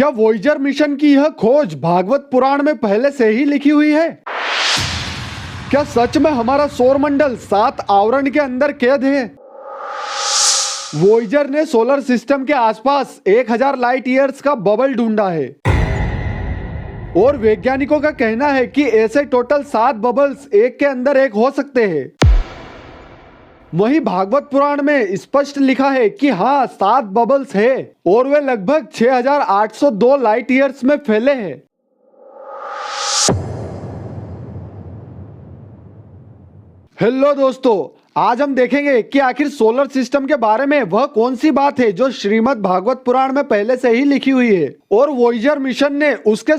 क्या Voyager mission की यह खोज भागवत पुराण में पहले से ही लिखी हुई है? क्या सच में हमारा सौरमंडल 7 आवरण के अंदर कैद है? वॉयेजर ने सोलर सिस्टम के आसपास 1000 लाइट ईयर्स का बबल ढूंढा है और वैज्ञानिकों का कहना है कि ऐसे टोटल 7 बबल्स एक के अंदर एक हो सकते हैं। वहीं भागवत पुराण में स्पष्ट लिखा है कि हाँ 7 बबल्स है और वे लगभग 6802 लाइट ईयर्स में फैले हैं। हेलो दोस्तों, आज हम देखेंगे कि आखिर सोलर सिस्टम के बारे में वह कौन सी बात है जो श्रीमद् भागवत पुराण में पहले से ही लिखी हुई है और वॉयेजर मिशन ने उसके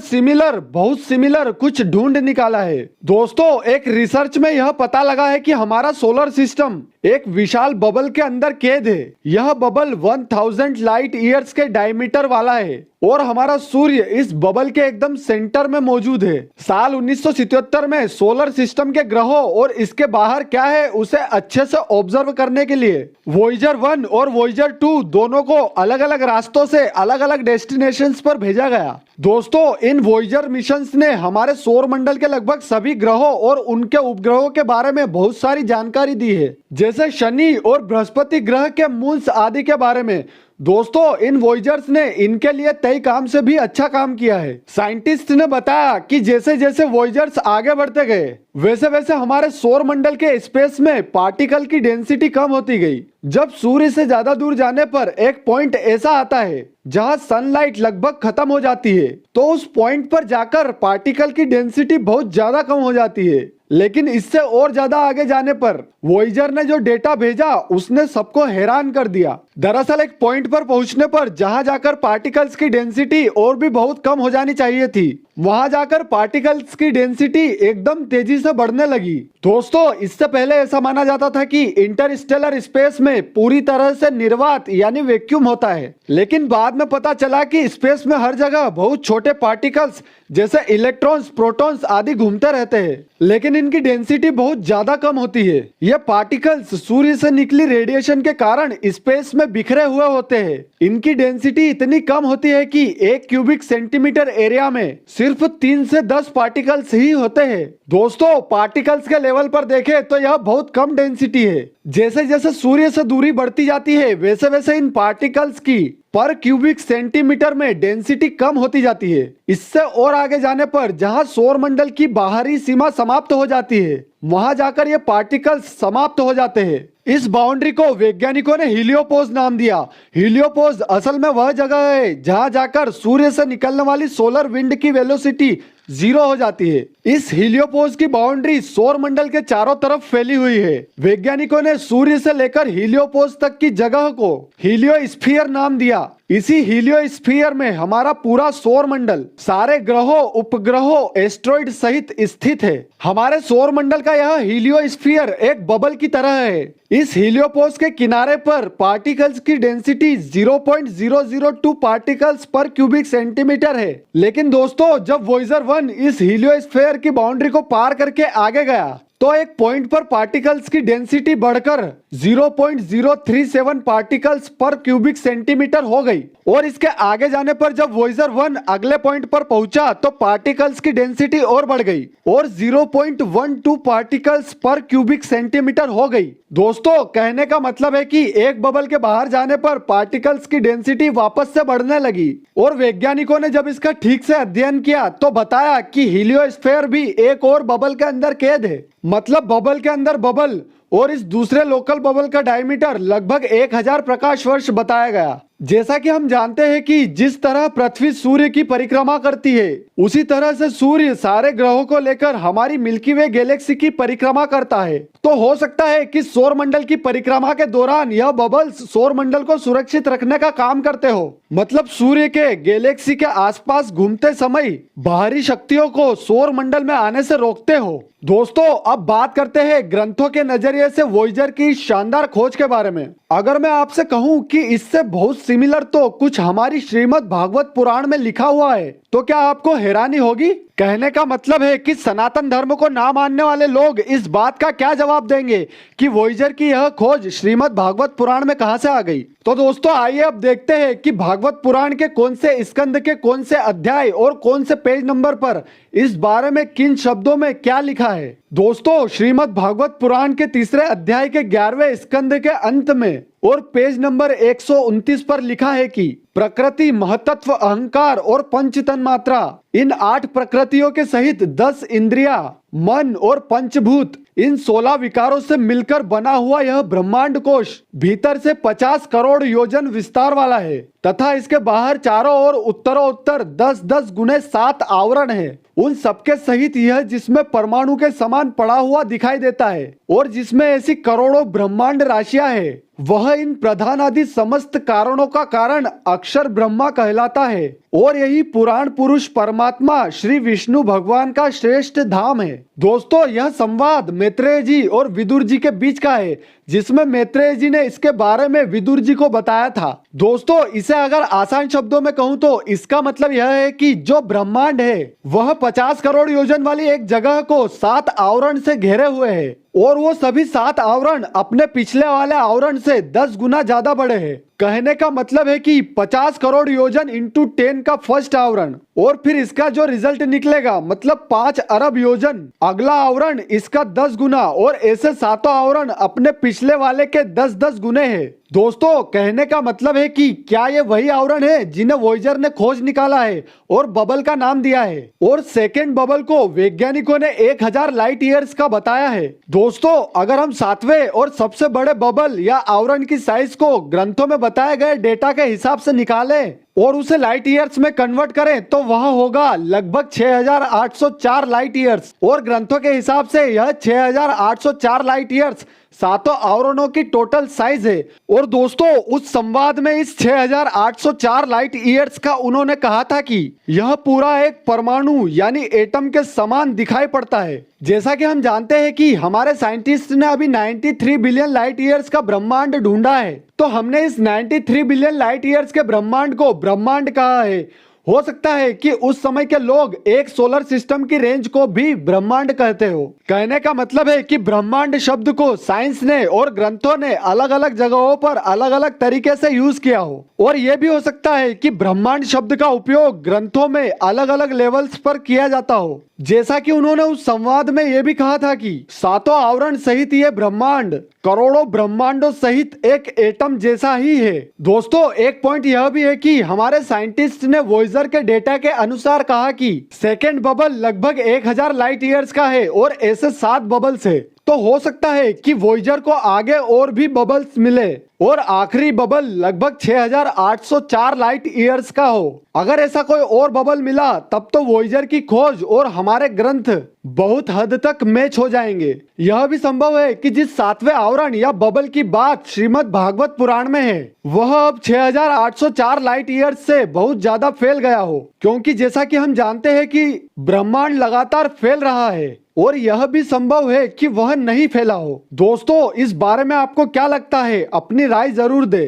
बहुत सिमिलर कुछ ढूंढ निकाला है। दोस्तों, एक रिसर्च में यह पता लगा है कि हमारा सोलर सिस्टम एक विशाल बबल के अंदर कैद है। यह बबल 1000 लाइट ईयर्स के डायमीटर वाला है और हमारा सूर्य इस बबल के एकदम सेंटर में मौजूद है। साल 1977 में सोलर सिस्टम के ग्रहों और इसके बाहर क्या है उसे अच्छे से ऑब्जर्व करने के लिए वॉयेजर 1 और वॉयेजर 2 दोनों को अलग अलग रास्तों से अलग अलग डेस्टिनेशंस पर भेजा गया। दोस्तों, इन वॉयेजर मिशंस ने हमारे सौर मंडल के लगभग सभी ग्रहों और उनके उपग्रहों के बारे में बहुत सारी जानकारी दी है, जैसे शनि और बृहस्पति ग्रह के मून्स आदि के बारे में। दोस्तों, इन वॉयेजर्स ने इनके लिए तय काम से भी अच्छा काम किया है। साइंटिस्ट ने बताया कि जैसे जैसे वॉयेजर्स आगे बढ़ते गए वैसे वैसे हमारे सौर मंडल के स्पेस में पार्टिकल की डेंसिटी कम होती गई। जब सूर्य से ज्यादा दूर जाने पर एक पॉइंट ऐसा आता है जहां सनलाइट लगभग खत्म हो जाती है, तो उस पॉइंट पर जाकर पार्टिकल की डेंसिटी बहुत ज्यादा कम हो जाती है। लेकिन इससे और ज्यादा आगे जाने पर वॉयेजर ने जो डेटा भेजा उसने सबको हैरान कर दिया। दरअसल एक पॉइंट पर पहुंचने पर जहां जाकर पार्टिकल्स की डेंसिटी और भी बहुत कम हो जानी चाहिए थी, वहां जाकर पार्टिकल्स की डेंसिटी एकदम तेजी से बढ़ने लगी। दोस्तों, इससे पहले ऐसा माना जाता था कि इंटरस्टेलर स्पेस में पूरी तरह से निर्वात यानी वैक्यूम होता है, लेकिन बाद में पता चला कि स्पेस में हर जगह बहुत छोटे पार्टिकल्स जैसे इलेक्ट्रॉन्स, प्रोटॉन्स आदि घूमते रहते हैं, लेकिन इनकी डेंसिटी बहुत ज्यादा कम होती है। ये पार्टिकल्स सूर्य से निकली रेडिएशन के कारण स्पेस में बिखरे हुए होते हैं। इनकी डेंसिटी इतनी कम होती है कि 1 क्यूबिक सेंटीमीटर एरिया में सिर्फ 3 से 10 पार्टिकल्स ही होते हैं। दोस्तों, पार्टिकल्स के लेवल पर देखें तो यह बहुत कम डेंसिटी है। जैसे जैसे सूर्य से दूरी बढ़ती जाती है वैसे वैसे इन पार्टिकल्स की पर क्यूबिक सेंटीमीटर में डेंसिटी कम होती जाती है। इससे और आगे जाने पर जहां सौर मंडल की बाहरी सीमा समाप्त हो जाती है, वहां जाकर ये पार्टिकल्स समाप्त हो जाते हैं। इस बाउंड्री को वैज्ञानिकों ने हीलियोपोज नाम दिया। हीलियोपोज असल में वह जगह है जहां जाकर सूर्य से निकलने वाली सोलर विंड की वेलोसिटी 0 हो जाती है। इस हीलियोपोज की बाउंड्री सौर मंडल के चारों तरफ फैली हुई है। वैज्ञानिकों ने सूर्य से लेकर हीलियोपोज तक की जगह को हीलियोस्फीयर नाम दिया। इसी हीलियोस्फीयर में हमारा पूरा सौर मंडल सारे ग्रहों, उपग्रहों, एस्ट्रॉइड सहित स्थित है। हमारे सौर मंडल का यह हीलियोस्फीयर एक बबल की तरह है। इस हीलियोपोज के किनारे पर पार्टिकल्स की डेंसिटी 0.002 पार्टिकल्स पर क्यूबिक सेंटीमीटर है। लेकिन दोस्तों, जब वॉयेजर 1 इस हीलियोस्फीयर की बाउंड्री को पार करके आगे गया तो एक पॉइंट पर पार्टिकल्स की डेंसिटी बढ़कर 0.037 पार्टिकल्स पर क्यूबिक सेंटीमीटर हो गई और इसके आगे जाने पर जब वॉयेजर 1 अगले पॉइंट पर पहुंचा तो पार्टिकल्स की डेंसिटी और बढ़ गई और 0.12 पार्टिकल्स पर क्यूबिक सेंटीमीटर हो गई। दोस्तों, कहने का मतलब है कि एक बबल के बाहर जाने पर पार्टिकल्स की डेंसिटी वापस से बढ़ने लगी और वैज्ञानिकों ने जब इसका ठीक से अध्ययन किया तो बताया कि हीलियोस्फीयर भी एक और बबल के अंदर कैद है। मतलब बबल के अंदर बबल और इस दूसरे लोकल बबल का डायमीटर लगभग 1000 प्रकाश वर्ष बताया गया। जैसा कि हम जानते हैं कि जिस तरह पृथ्वी सूर्य की परिक्रमा करती है, उसी तरह से सूर्य सारे ग्रहों को लेकर हमारी मिल्की वे गैलेक्सी की परिक्रमा करता है। तो हो सकता है कि सौर मंडल की परिक्रमा के दौरान यह बबल्स सौर मंडल को सुरक्षित रखने का काम करते हो। मतलब सूर्य के गैलेक्सी के आसपास घूमते समय बाहरी शक्तियों को सौर मंडल में आने से रोकते हो। दोस्तों, अब बात करते हैं ग्रंथों के नजरिए से वॉयेजर की शानदार खोज के बारे में। अगर मैं आपसे कहूं कि इससे बहुत सिमिलर तो कुछ हमारी श्रीमद् भागवत पुराण में लिखा हुआ है, तो क्या आपको हैरानी होगी? कहने का मतलब है कि सनातन धर्म को ना मानने वाले लोग इस बात का क्या जवाब देंगे कि वॉयेजर की यह खोज श्रीमद् भागवत पुराण में कहां से आ गई। तो दोस्तों आइए अब देखते हैं कि भागवत पुराण के कौन से स्कंद के कौन से अध्याय और कौन से पेज नंबर पर इस बारे में किन शब्दों में क्या लिखा है। दोस्तों श्रीमद् भागवत पुराण के तीसरे अध्याय के 11वें स्कंद के अंत में और पेज नंबर 129 पर लिखा है कि प्रकृति, महतत्व, अहंकार और पंच तन्मात्रा, इन 8 प्रकृतियों के सहित 10 इंद्रिया, मन और पंचभूत, इन 16 विकारों से मिलकर बना हुआ यह ब्रह्मांड कोश भीतर से 50 करोड़ योजन विस्तार वाला है तथा इसके बाहर चारों ओर उत्तरोत्तर 10-10 गुने 7 आवरण है। उन सबके सहित यह जिसमें परमाणु के समान पड़ा हुआ दिखाई देता है और जिसमें ऐसी करोड़ों ब्रह्मांड राशियां है, वह इन प्रधान आदि समस्त कारणों का कारण अक्षर ब्रह्मा कहलाता है और यही पुराण पुरुष परमात्मा श्री विष्णु भगवान का श्रेष्ठ धाम है। दोस्तों यह संवाद मैत्रेय जी और विदुर जी के बीच का है, जिसमें मैत्रेय जी ने इसके बारे में विदुर जी को बताया था। दोस्तों इसे अगर आसान शब्दों में कहूं तो इसका मतलब यह है कि जो ब्रह्मांड है वह 50 करोड़ योजन वाली एक जगह को 7 आवरण से घेरे हुए है और वो सभी 7 आवरण अपने पिछले वाले आवरण से 10 गुना ज्यादा बड़े हैं। कहने का मतलब है कि 50 करोड़ योजन इंटू 10 का फर्स्ट आवरण और फिर इसका जो रिजल्ट निकलेगा मतलब 5 अरब योजन अगला आवरण इसका 10 गुना और ऐसे 7 आवरण अपने पिछले वाले के 10-10 गुने हैं। दोस्तों कहने का मतलब है कि क्या ये वही आवरण है जिन्हें वॉयेजर ने खोज निकाला है और बबल का नाम दिया है और सेकेंड बबल को वैज्ञानिकों ने 1000 लाइट ईयर्स का बताया है। दोस्तों अगर हम 7वें और सबसे बड़े बबल या आवरण की साइज को ग्रंथों में बताए गए डेटा के हिसाब से निकालें और उसे लाइट ईयर्स में कन्वर्ट करें तो वह होगा लगभग 6804 लाइट ईयर्स और ग्रंथों के हिसाब से यह 6804 लाइट ईयर्स 7 आवरणों की टोटल साइज है। और दोस्तों उस संवाद में इस 6804 लाइट ईयर्स का उन्होंने कहा था कि यह पूरा एक परमाणु यानी एटम के समान दिखाई पड़ता है। जैसा कि हम जानते हैं कि हमारे साइंटिस्ट ने अभी 93 बिलियन लाइट ईयर्स का ब्रह्मांड ढूंढा है, तो हमने इस 93 बिलियन लाइट ईयर्स के ब्रह्मांड को ब्रह्मांड कहा है। हो सकता है कि उस समय के लोग एक सोलर सिस्टम की रेंज को भी ब्रह्मांड कहते हो। कहने का मतलब है कि ब्रह्मांड शब्द को साइंस ने और ग्रंथों ने अलग अलग जगहों पर अलग अलग तरीके से यूज किया हो और यह भी हो सकता है कि ब्रह्मांड शब्द का उपयोग ग्रंथों में अलग अलग लेवल्स पर किया जाता हो। जैसा कि उन्होंने उस संवाद में यह भी कहा था कि 7 आवरण सहित ये ब्रह्मांड करोड़ों ब्रह्मांडों सहित एक एटम जैसा ही है। दोस्तों एक पॉइंट यह भी है कि हमारे साइंटिस्ट ने वॉयेजर के डेटा के अनुसार कहा कि सेकेंड बबल लगभग 1000 लाइट ईयर्स का है और ऐसे 7 बबल्स है, तो हो सकता है कि वॉयेजर को आगे और भी बबल्स मिले और आखिरी बबल लगभग 6804 लाइट ईयर्स का हो। अगर ऐसा कोई और बबल मिला तब तो वॉयेजर की खोज और हमारे ग्रंथ बहुत हद तक मैच हो जाएंगे। यह भी संभव है कि जिस 7वें आवरण या बबल की बात श्रीमद् भागवत पुराण में है वह अब 6804 लाइट ईयर्स से बहुत ज्यादा फैल गया हो, क्योंकि जैसा कि हम जानते हैं कि ब्रह्मांड लगातार फैल रहा है और यह भी संभव है कि वह नहीं फैला हो। दोस्तों इस बारे में आपको क्या लगता है, अपनी राय जरूर दे।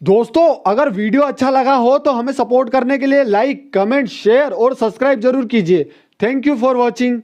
दोस्तों अगर वीडियो अच्छा लगा हो तो हमें सपोर्ट करने के लिए लाइक, कमेंट, शेयर और सब्सक्राइब जरूर कीजिए। Thank you for watching.